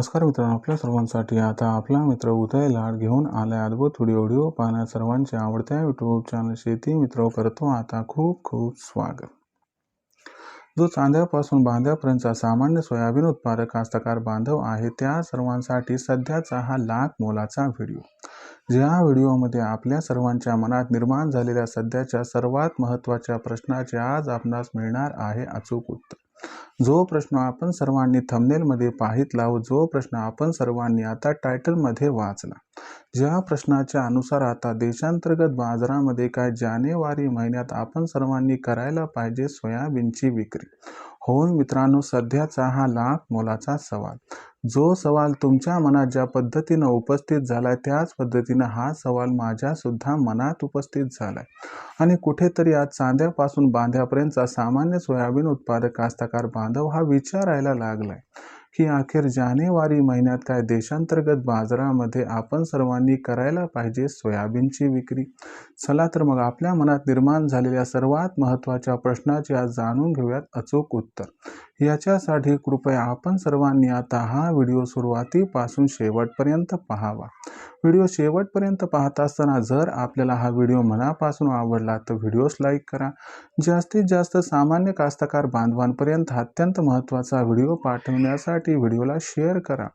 नमस्कार मित्रांनो, आपल्या सर्वांसाठी आता आपला मित्र उदय लाड घेऊन आलाय अद्भुत व्हिडिओ पाहण्या सर्वांचे आवडत्या यूट्यूब चॅनल शेती मित्र करतो आता खूप खूप स्वागत। जो चांद्यापासून बांध्यापर्यंतचा सामान्य सोयाबीन उत्पादक कास्तकार बांधव आहे त्या सर्वांसाठी सध्याचा हा लाख मोलाचा व्हिडिओ। ज्या व्हिडिओमध्ये आपल्या सर्वांच्या मनात निर्माण झालेल्या सध्याच्या सर्वात महत्त्वाच्या प्रश्नाचे आज आपणास मिळणार आहे अचूक उत्तर। जो प्रश्न आपण सर्वांनी थंबनेलमध्ये पाहितला व जो प्रश्न आपण सर्वांनी आता टायटलमध्ये वाचला, ज्या प्रश्नाच्या अनुसार आता देशांतर्गत बाजारामध्ये काय जानेवारी महिन्यात आपण सर्वांनी करायला पाहिजे सोयाबीनची विक्री। हो मित्रांनो, सध्याचा हा लाख मोलाचा सवाल, जो सवाल तुमच्या मनात ज्या पद्धतीने उपस्थित झालाय त्याच पद्धतीने हा सवाल माझ्या सुद्धा मनात उपस्थित झालाय आणि कुठेतरी आज चांद्यापासून बांध्यापर्यंतचा सामान्य सोयाबीन उत्पादक कास्तकार बांधव हा विचारायला लागलाय की अखेर जानेवारी महिन्यात काय देशांतर्गत बाजारामध्ये आपण सर्वांनी करायला पाहिजे सोयाबीनची विक्री। चला तर मग आपल्या मनात निर्माण झालेल्या सर्वात महत्त्वाच्या प्रश्नाचे आज जाणून घेऊयात अचूक उत्तर। याच्यासाठी कृपया आपण सर्वांनी आता हा व्हिडिओ सुरुवातीपासून शेवटपर्यंत पाहावा। व्हिडिओ शेवटपर्यंत पाहत असताना जर आपल्याला हा व्हिडिओ मनापासून आवडला तर व्हिडिओस लाईक करा। जास्तीत जास्त सामान्य कास्तकार बांधवांपर्यंत अत्यंत महत्त्वाचा व्हिडिओ पाठवण्यासाठी व्हिडिओला शेअर करा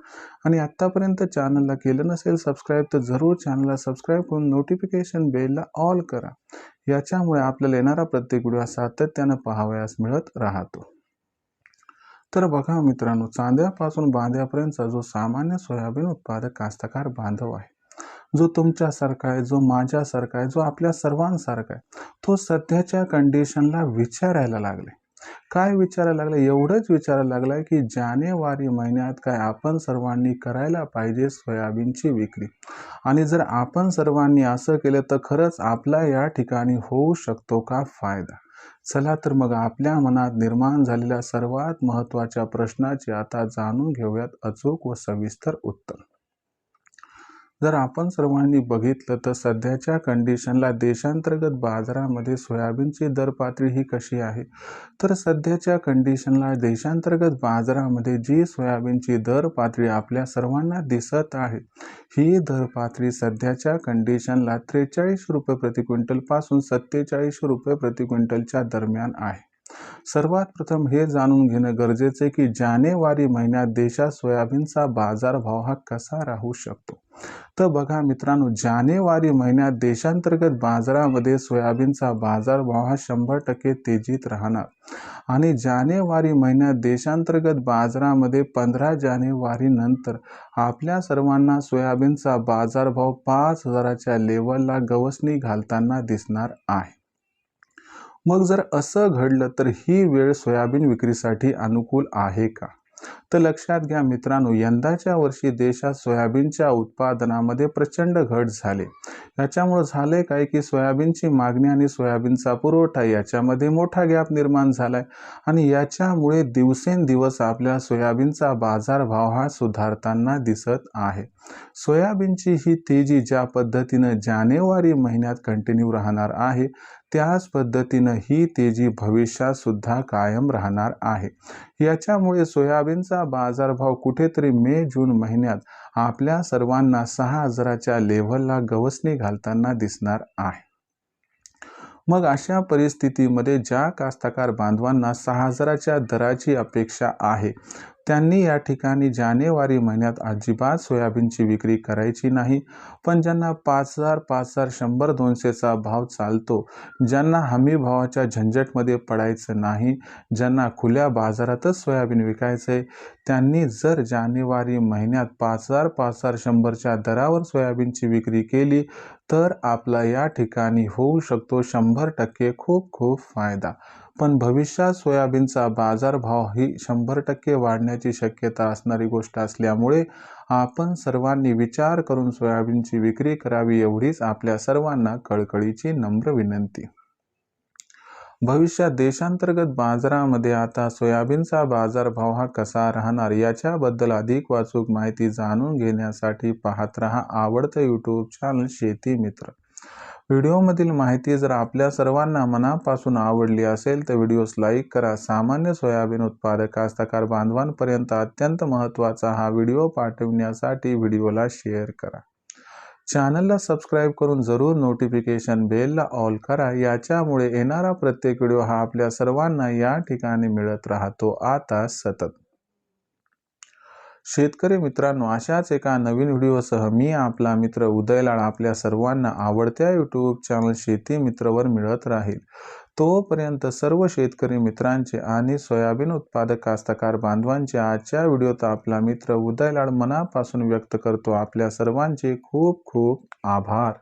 आणि आत्तापर्यंत चॅनलला केलं नसेल सबस्क्राईब तर जरूर चॅनलला सबस्क्राईब करून नोटिफिकेशन बेलला ऑल करा। याच्यामुळे आपल्याला येणारा प्रत्येक व्हिडिओ सातत्याने पाहावयास मिळत राहतो। तर बघा मित्रांनो, चांद्यापासून बांध्यापर्यंतचा जो सामान्य सोयाबीन उत्पादक कास्तकार बांधव आहे, जो तुमच्यासारखा आहे, जो माझ्यासारखा आहे, जो आपल्या सर्वांसारखा आहे, तो सध्याच्या कंडिशनला विचारायला लागले। काय विचारायला लागला? एवढंच विचारायला लागलाय की जानेवारी महिन्यात काय आपण सर्वांनी करायला पाहिजे सोयाबीनची विक्री आणि जर आपण सर्वांनी असं केलं तर खरंच आपला या ठिकाणी होऊ शकतो का फायदा। चला तर मग आपल्या मनात निर्माण झालेल्या सर्वात महत्त्वाच्या प्रश्नाचे आता जाणून घेऊयात अचूक व सविस्तर उत्तर। जर आपण सर्वांनी बघितलं तर सध्याच्या कंडिशनला देशांतर्गत बाजारामध्ये सोयाबीनची दर पातळी ही कशी आहे, तर सध्याच्या कंडिशनला देशांतर्गत बाजारामध्ये जी सोयाबीनची दर पातळी आपल्या सर्वांना दिसत आहे, ही दर पातळी सध्याच्या कंडिशनला 43 रुपये प्रति क्विंटल पासून 47 रुपये प्रति क्विंटलच्या दरम्यान आहे। सर्वात प्रथम हे जाणून घेणं गरजेचं आहे की जानेवारी महिन्यात देशात सोयाबीनचा बाजारभाव हा कसा राहू शकतो। तर बघा मित्रांनो, जानेवारी महिन्यात देशांतर्गत बाजारामध्ये सोयाबीनचा बाजारभाव हा 100% तेजीत राहणार आणि जानेवारी महिन्यात देशांतर्गत बाजारामध्ये 15 जानेवारी नंतर आपल्या सर्वांना सोयाबीनचा बाजारभाव 5000च्या लेवलला गवसणी घालताना दिसणार आहे। मग जर असं घडलं तर ही वेळ सोयाबीन विक्रीसाठी अनुकूल आहे का? तर लक्षात घ्या मित्रांनो, यंदाच्या वर्षी देशात सोयाबीनच्या उत्पादनामध्ये प्रचंड घट झाली। याच्यामुळे झाले काय की सोयाबीनची मागणी आणि सोयाबीनचा पुरवठा याच्यामध्ये मोठा गॅप निर्माण झालाय आणि याच्यामुळे दिवसेंदिवस आपल्या सोयाबीनचा बाजारभाव हा सुधारताना दिसत आहे। सोयाबीनची ही तेजी ज्या पद्धतीने जानेवारी महिन्यात कंटिन्यू राहणार आहे त्याच पद्धतीने ही तेजी भविष्यात सुद्धा कायम राहणार आहे। याच्यामुळे सोयाबीनचा बाजारभाव कुठेतरी मे जून महिन्यात आपल्या सर्वांना 6000च्या लेव्हलला गवसणी घालताना दिसणार आहे। मग अशा परिस्थितीमध्ये ज्या कास्तकार बांधवांना 6000च्या दराची अपेक्षा आहे त्यांनी या ठिकाणी जानेवारी महिन्यात अजिबात सोयाबीनची विक्री करायची नाही। पण ज्यांना 5000, 5000, 100, 200चा भाव चालतो, ज्यांना हमी भावाच्या झंझटमध्ये पडायचं नाही, ज्यांना खुल्या बाजारातच सोयाबीन विकायचंय, त्यांनी जर जानेवारी महिन्यात 5000, 5000, 100च्या दरावर सोयाबीनची विक्री केली तर आपला या ठिकाणी होऊ शकतो 100% खूप खूप फायदा। पण भविष्यात सोयाबीनचा बाजारभाव ही 100% वाढण्याची शक्यता असणारी गोष्ट असल्यामुळे आपण सर्वांनी विचार करून सोयाबीनची विक्री करावी एवढीच आपल्या सर्वांना कळकळीची नम्र विनंती। भविष्यात देशांतर्गत बाजारामध्ये आता सोयाबीनचा बाजारभाव हा कसा राहणार याच्याबद्दल अधिक वाचूक माहिती जाणून घेण्यासाठी पाहत रहा आवडतं यूट्यूब चॅनल शेती मित्र। व्हिडिओमधील माहिती जर आपल्या सर्वांना मनापासून आवडली असेल तर व्हिडिओस लाईक करा. सामान्य सोयाबीन उत्पादक कास्तकार बांधवांपर्यंत अत्यंत महत्त्वाचा हा व्हिडिओ पाठविण्यासाठी व्हिडिओला शेअर करा. चॅनलला सबस्क्राईब करून जरूर नोटिफिकेशन बेलला ऑल करा. याच्यामुळे येणारा प्रत्येक व्हिडिओ हा आपल्या सर्वांना या ठिकाणी मिळत राहतो आता सतत. शेतकरी मित्रांनो, अशाच एका नवीन व्हिडिओसह मी आपला मित्र उदय लाड आपल्या सर्वांना आवडत्या यूट्यूब चॅनल शेती मित्रवर मिळत राहील. तोपर्यंत सर्व शेतकरी मित्रांचे आणि सोयाबीन उत्पादक कास्तकार बांधवांचे आजच्या व्हिडिओत आपला मित्र उदय लाड मनापासून व्यक्त करतो आपल्या सर्वांचे खूप खूप आभार.